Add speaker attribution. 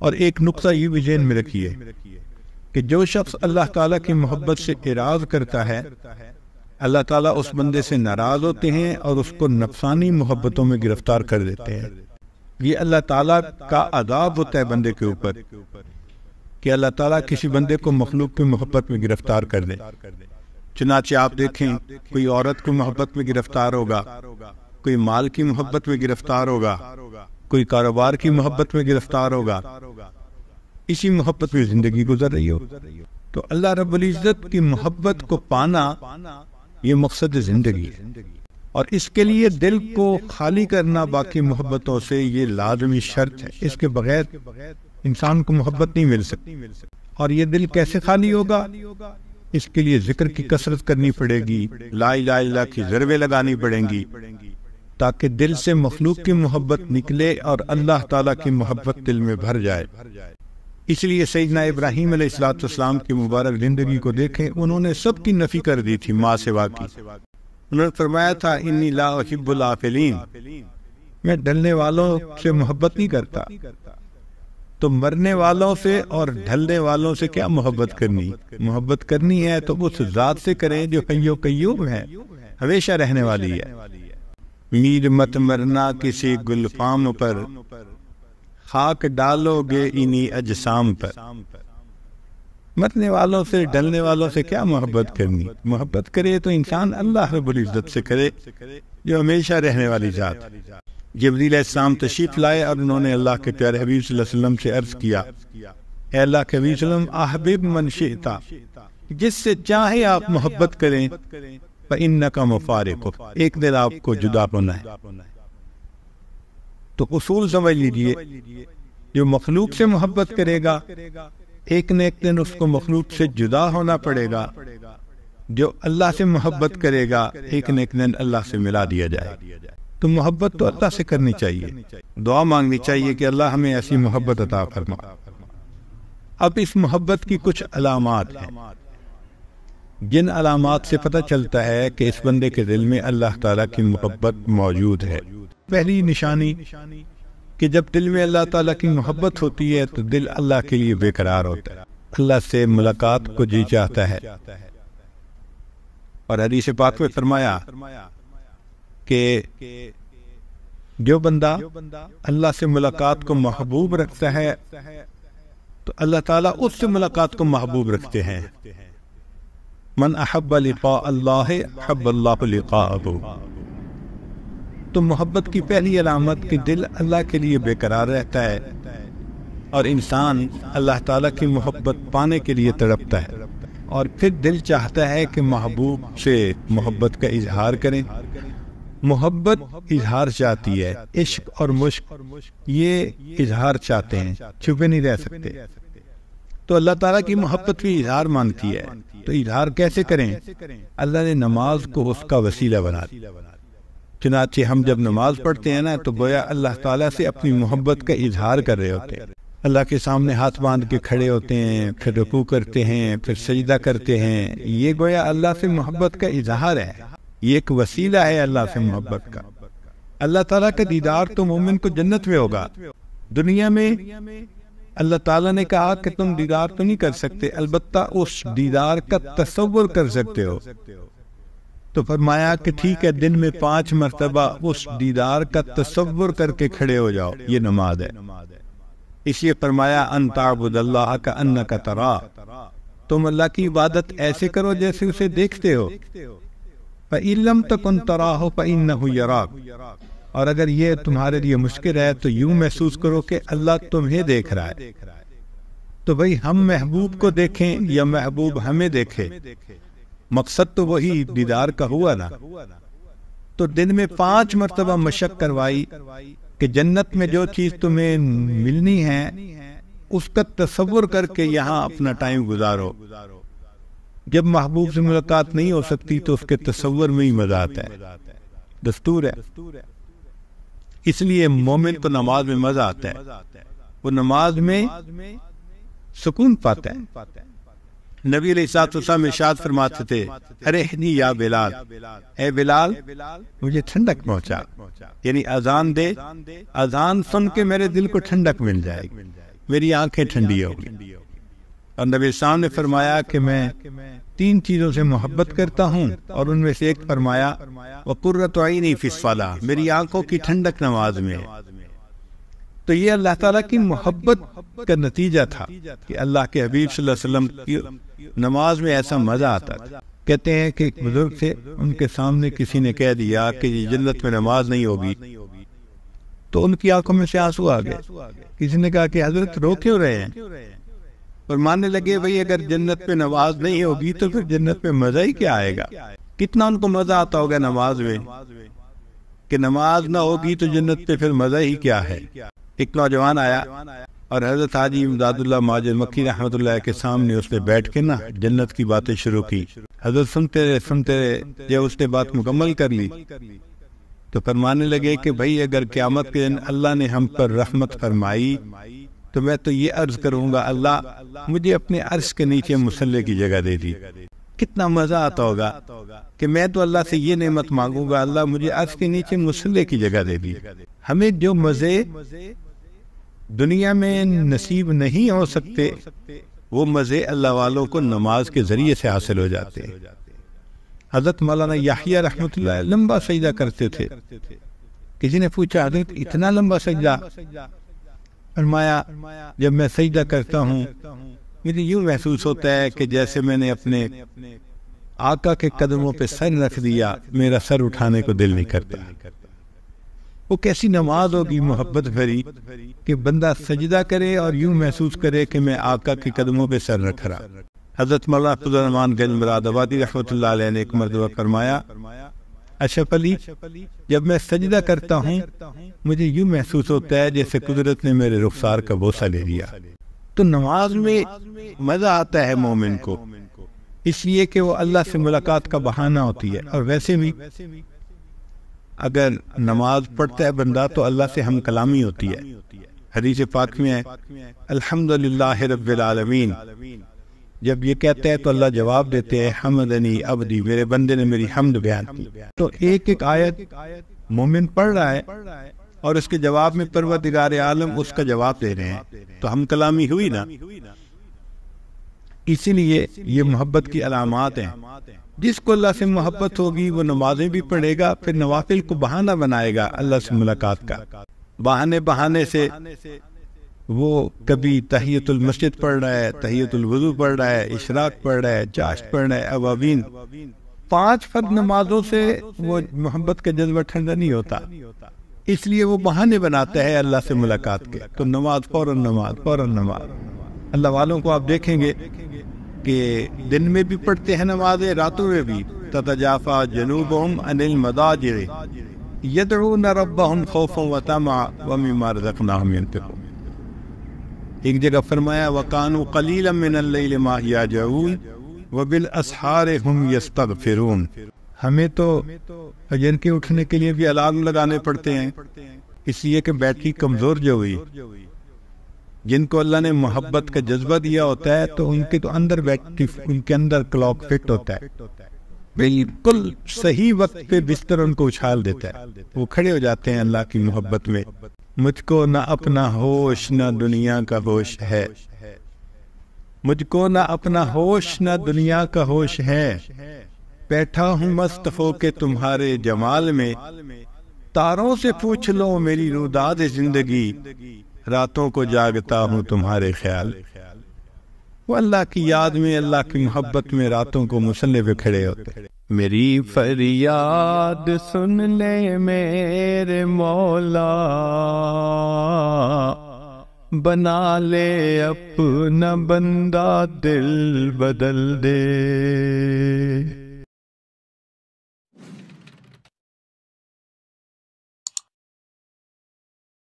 Speaker 1: اور ایک نقطہ یہ بھی ذہن میں رکھیے کہ جو شخص اللہ تعالیٰ کی محبت سے اعراض کرتا ہے، اللہ تعالیٰ اس بندے سے ناراض ہوتے ہیں اور اس کو نفسانی محبتوں میں گرفتار کر دیتے ہیں۔ یہ اللہ تعالیٰ کا عذاب ہوتا ہے بندے کے اوپر کہ اللہ تعالیٰ کسی بندے کو مخلوق کی محبت میں گرفتار کر دے۔ چنانچہ آپ دیکھیں، کوئی عورت کی محبت میں گرفتار ہوگا، کوئی مال کی محبت میں گرفتار ہوگا، کوئی کاروبار کی محبت میں گرفتار ہوگا، اسی محبت میں زندگی گزر رہی ہو۔ تو اللہ رب العزت کی محبت کو پانا یہ مقصد زندگی ہے، اور اس کے لیے دل کو خالی کرنا باقی محبتوں سے یہ لازمی شرط ہے۔ اس کے بغیر انسان کو محبت نہیں مل سکتی۔ اور یہ دل کیسے خالی ہوگا؟ اس کے لیے ذکر کی کثرت کرنی پڑے گی، لا الہ الا اللہ کی ضربیں لگانی پڑیں گی، تاکہ دل سے مخلوق کی محبت نکلے اور اللہ تعالیٰ کی محبت دل میں بھر جائے۔ اس لیے سیدنا ابراہیم علیہ السلام کی مبارک زندگی کو دیکھیں، انہوں نے سب کی نفی کر دی تھی ماں سوا کی۔ انہوں نے فرمایا تھا انی لا احب العافلین، میں ڈلنے والوں سے محبت نہیں کرتا۔ تو مرنے والوں سے اور ڈھلنے والوں سے کیا محبت کرنی؟ محبت کرنی ہے تو اس ذات سے کریں جو حی و قیوم ہے، ہمیشہ رہنے والی ہے۔ میر مت مرنا کسی گلفام پر، خاک ڈالو گے انہی اجسام پر۔ مرنے والوں سے ڈلنے والوں سے کیا محبت کرنی؟ محبت کرے تو انسان اللہ رب العزت سے کرے جو ہمیشہ رہنے والی ذات۔ جبریل علیہ السلام تشریف لائے اور انہوں نے اللہ کے پیارے حبیب صلی اللہ علیہ وسلم سے عرض کیا، اے اللہ کے حبیب صلی اللہ علیہ وسلم، احبب من شئت، جس سے چاہے آپ محبت کریں، فإنک مفارق، ایک دن آپ کو جدا ہونا ہے۔ تو اصول سمجھ لیجئے، جو مخلوق سے محبت کرے گا ایک نہ ایک دن اس کو مخلوق سے جدا ہونا پڑے گا، جو اللہ سے محبت کرے گا ایک نہ ایک دن اللہ سے ملا دیا جائے۔ تو محبت تو اللہ سے کرنی چاہیے، دعا مانگنی چاہیے کہ اللہ ہمیں ایسی محبت عطا فرما۔ اب اس محبت کی کچھ علامات ہیں، جن علامات سے پتہ چلتا ہے کہ اس بندے کے دل میں اللہ تعالیٰ کی محبت موجود ہے۔ پہلی نشانی کہ جب دل میں اللہ تعالیٰ کی محبت ہوتی ہے تو دل اللہ کے لیے بے قرار ہوتا ہے، اللہ سے ملاقات کو جی چاہتا ہے۔ اور حدیث پاک میں فرمایا کہ جو بندہ اللہ سے ملاقات کو محبوب رکھتا ہے تو اللہ تعالیٰ اس سے ملاقات کو محبوب رکھتے ہیں۔ من احب لقاء اللہ احب اللہ لقاءہ۔ تو محبت کی پہلی علامت کہ دل اللہ کے لیے بے قرار رہتا ہے اور انسان اللہ تعالیٰ کی محبت پانے کے لیے تڑپتا ہے، اور پھر دل چاہتا ہے کہ محبوب سے محبت کا اظہار کریں۔ محبت اظہار چاہتی ہے، عشق اور مشق یہ اظہار چاہتے ہیں، چھپے نہیں رہ سکتے۔ تو اللہ تعالیٰ کی محبت بھی اظہار مانگتی ہے، تو اظہار کیسے کریں؟ اللہ نے نماز کو اس کا وسیلہ بنا دیا۔ چنانچہ ہم جب نماز پڑھتے ہیں نا تو گویا اللہ تعالیٰ سے اپنی محبت کا اظہار کر رہے ہوتے ہیں، اللہ کے سامنے ہاتھ باندھ کے کھڑے ہوتے ہیں، پھر رکوع کرتے ہیں، پھر سجدہ کرتے ہیں۔ یہ گویا اللہ سے محبت کا اظہار ہے، یہ ایک وسیلہ ہے اللہ سے محبت کا۔ اللہ تعالیٰ کا دیدار تو مومن کو جنت میں ہوگا۔ دنیا میں اللہ تعالیٰ نے کہا کہ تم دیدار تو نہیں کر سکتے، البتہ اس دیدار کا تصور کر سکتے ہو۔ تو فرمایا کہ ٹھیک ہے، دن میں 5 مرتبہ اس دیدار کا تصور کر کے کھڑے ہو جاؤ، یہ نماز ہے۔ اس لیے فرمایا ان تعبد اللہ کأنک تراہ، تم اللہ کی عبادت ایسے کرو جیسے اسے دیکھتے ہو۔ فإن لم تکن تراہ فإنہ یراک، اور اگر یہ تمہارے لیے مشکل ہے تو یوں محسوس کرو کہ اللہ تمہیں دیکھ رہا ہے۔ تو بھئی ہم محبوب کو دیکھیں یا محبوب ہمیں دیکھے، مقصد تو وہی دیدار کا ہوا نا۔ تو دن میں 5 مرتبہ مشق کروائی کہ جنت میں جو چیز تمہیں ملنی ہے اس کا تصور کر کے یہاں اپنا ٹائم گزارو۔ جب محبوب سے ملاقات نہیں ہو سکتی تو اس کے تصور میں ہی مزہ آتا ہے، دستور ہے۔ اس لیے مومن کو نماز میں مزہ آتا ہے، وہ نماز میں سکون پاتا ہے۔ نبی علیہ الصلوۃ والسلام ارشاد فرماتے تھے، ارحنی یا بلال، اے بلال مجھے ٹھنڈک پہنچا، یعنی اذان دے، اذان سن کے میرے دل کو ٹھنڈک مل جائے گی۔ میری آنکھیں ٹھنڈی ہو گئی۔ اور نبی اسلام نے فرمایا کہ میں 3 چیزوں سے محبت کرتا ہوں، اور ان میں سے ایک فرمایا وَقُرَّةُ عَيْنِي فِي الصَّلَاةِ، میری آنکھوں کی ٹھنڈک نماز میں ہے۔ تو یہ اللہ تعالیٰ کی محبت کا نتیجہ تھا کہ اللہ کے حبیب صلی اللہ علیہ وسلم کی نماز میں ایسا مزہ آتا تھا۔ کہتے ہیں کہ ایک بزرگ تھے، ان کے سامنے کسی نے کہہ دیا کہ یہ جنت میں نماز نہیں ہوگی، تو ان کی آنکھوں میں سے آنسو آ گئے۔ کسی نے کہا کہ حضرت رو کیوں رہے ہیں؟ اور ماننے لگے بھئی اگر جنت میں نماز نہیں ہوگی تو پھر جنت میں مزہ ہی کیا آئے گا؟ کتنا ان کو مزہ آتا ہوگا نماز میں، کہ نماز نہ ہوگی تو جنت پہ پھر مزہ ہی کیا ہے۔ ایک نوجوان آیا اور حضرت حاجی امداد اللہ ماجد مکی رحمۃ اللہ کے سامنے اس نے بیٹھ کے نا جنت کی باتیں شروع کی۔ حضرت سنتے رہے، جب اس نے بات مکمل کر لی تو فرمانے لگے کہ بھئی اگر قیامت کے دن اللہ نے ہم پر رحمت فرمائی تو میں تو یہ عرض کروں گا اللہ مجھے اپنے عرش کے نیچے مصلی کی جگہ دے دی۔ کتنا مزہ آتا ہوگا کہ میں تو اللہ سے یہ نعمت مانگوں گا اللہ مجھے عرش کے نیچے مصلی کی جگہ دے دی۔ ہمیں جو مزے دنیا میں نصیب نہیں ہو سکتے وہ مزے اللہ والوں کو نماز کے ذریعے سے حاصل ہو جاتے ہیں۔ حضرت مولانا یحییٰ رحمۃ اللہ لمبا سجدہ کرتے تھے۔ کسی نے پوچھا حضرت اتنا لمبا سجدہ؟ فرمایا جب میں سجدہ کرتا ہوں مجھے یوں محسوس ہوتا ہے کہ جیسے میں نے اپنے آقا کے قدموں پہ سر رکھ دیا، میرا سر اٹھانے کو دل نہیں کرتا۔ وہ کیسی نماز ہوگی محبت بھری کہ بندہ سجدہ کرے اور یوں محسوس کرے کہ میں آقا کے قدموں پہ سر رکھ رہا۔ حضرت مولانا فضل الرحمان گنج مراد آبادی رحمۃ اللہ علیہ نے ایک مرتبہ فرمایا اشرف علی جب میں سجدہ کرتا ہوں مجھے یوں محسوس ہوتا ہے جیسے قدرت نے میرے رخسار کا بوسہ لے لیا۔ تو نماز میں مزہ آتا ہے مومن کو، اس لیے کہ وہ اللہ سے ملاقات کا بہانہ ہوتی ہے۔ اور ویسے بھی اگر نماز پڑھتا ہے بندہ تو اللہ سے ہم کلامی ہوتی ہے۔ حدیث پاک میں ہے الحمدللہ رب العالمین، جب یہ کہتے ہیں تو اللہ جواب دیتے ہیں حمدنی عبدی، میرے بندے نے میری حمد بیان کی۔ تو ایک ایک آیت مومن پڑھ رہا ہے اور اس کے جواب میں پروردگار عالم اس کا جواب دے رہے ہیں، تو ہم کلامی ہوئی نا۔ اسی لیے یہ محبت کی علامات ہیں۔ جس کو اللہ سے محبت ہوگی وہ نمازیں بھی پڑھے گا، پھر نوافل کو بہانہ بنائے گا اللہ سے ملاقات کا۔ بہانے سے وہ کبھی تحیۃ المسجد پڑھ رہا ہے، تحیۃ الوضو پڑھ رہا ہے، اشراق پڑھ رہا ہے، چاشت پڑھ رہا ہے، اوابین۔ 5 فرض نمازوں سے وہ محبت کا جذبہ ٹھنڈا نہیں ہوتا، اس لیے وہ بہانے بناتا ہے اللہ سے ملاقات کے۔ تو نماز فوراً نماز۔ اللہ والوں کو آپ دیکھیں گے کہ دن میں بھی پڑھتے ہیں نمازیں، راتوں میں بھی۔ تتجافا جنوبہم عن المضاجع یدعون ربہم خوفا وطمعا ومما رزقناہم ینفقون۔ ایک جگہ فرمایا وَقَانُوا قَلِيلًا مِّنَ اللَّيْلِ مَا يَهْجَعُونَ وَبِالْأَسْحَارِ هُمْ يَسْتَغْفِرُونَ۔ ہمیں تو فجر کے اٹھنے کے لیے بھی الارم لگانے پڑتے ہیں، اس لیے کہ بیٹری کمزور جو ہوئی۔ جن کو اللہ نے محبت کا جذبہ دیا ہوتا ہے تو ان کے تو اندر بیٹری، ان کے اندر کلاک فٹ ہوتا ہے، بالکل صحیح وقت پہ بستر ان کو اچھال دیتا ہے، وہ کھڑے ہو جاتے ہیں اللہ کی محبت میں۔ مجھ کو نہ اپنا ہوش نہ دنیا کا ہوش ہے، مجھ کو نہ اپنا ہوش نہ دنیا کا ہوش ہے، بیٹھا ہوں مست ہو کے تمہارے جمال میں، تاروں سے پوچھ لو میری روداد زندگی، راتوں کو جاگتا ہوں تمہارے خیال۔ وہ اللہ کی یاد میں، اللہ کی محبت میں راتوں کو مصلی پہ کھڑے ہوتے۔ میری فریاد سن لے میرے مولا، بنا لے اپنا بندہ دل بدل دے۔